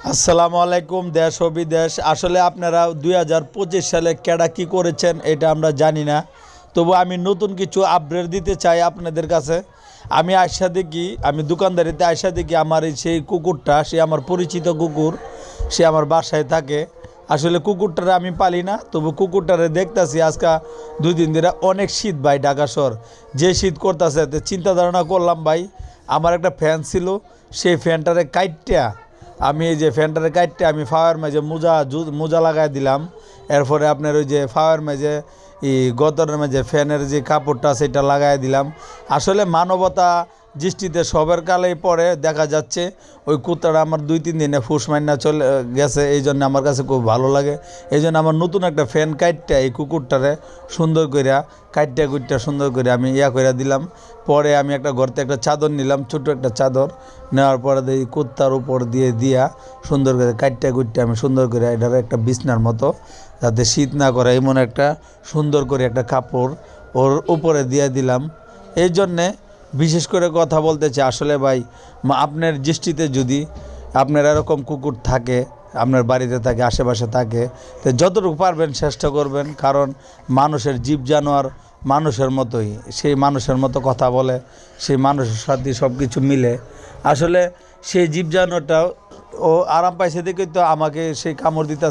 আসসালামু আলাইকুম দেশ ও বিদেশ। আসলে আপনারা 2025 সালে কেডা কি করেছেন এটা আমরা জানি না, তবু আমি নতুন কিছু আপডেট দিতে চাই আপনাদের কাছে। আমি দোকানদারিতে আয়সা দেখি আমার সেই কুকুরটা, সে আমার পরিচিত কুকুর, সে আমার বাসায় থাকে। আসলে কুকুরটারে আমি পালি না, তবু কুকুরটারে দেখতাছি আজকে 2 দিন ধরে অনেক শীত ভাই, ঢাকা শহর যে শীত করতেছে। চিন্তা ধারণা করলাম ভাই, আমার একটা ফ্যান ছিল, সেই ফ্যানটারে কাইটটা আমি এই যে ফ্যানটারে কাটতে আমি ফাওয়ার মাঝে মোজা লাগাই দিলাম। এরপরে আপনার ওই যে ফাওয়ার মাঝে গতরের মাঝে ফ্যানের যে কাপড়টা সেটা লাগাই দিলাম। আসলে মানবতা দৃষ্টিতে সবার কালেই পরে দেখা যাচ্ছে ওই কুত্তাটা আমার 2-3 দিনে ফুস মাইনা চলে গেছে। এই জন্য আমার কাছে খুব ভালো লাগে। এই জন্য আমার নতুন একটা ফ্যান কাটতে এই কুকুরটারে সুন্দর কইরা কুইটটা সুন্দর করে আমি করে দিলাম। পরে আমি একটা ঘর থেকে একটা চাদর নিলাম, ছোট একটা চাদর নেওয়ার পরে এই কুত্তার উপর দিয়া সুন্দর করে কুইটটা আমি সুন্দর করে এটার একটা বিছনার মতো, যাতে শীত না করে এমন একটা সুন্দর করে একটা কাপড় ওর উপরে দিয়ে দিলাম। এই জন্যে বিশেষ করে কথা বলতে চাই, আসলে ভাই আপনার দৃষ্টিতে যদি আপনার এরকম কুকুর থাকে, আপনার বাড়িতে থাকে, আশেপাশে থাকে, তো যতটুকু পারবেন চেষ্টা করবেন। কারণ মানুষের জীব জানোয়ার মানুষের মতোই, সেই মানুষের মতো কথা বলে, সেই মানুষের সাথে সব কিছু মিলে। আসলে সেই জীব জানোয়ারটাও ও আরাম পাইছে দেখে তো আমাকে সেই কামড় দিতে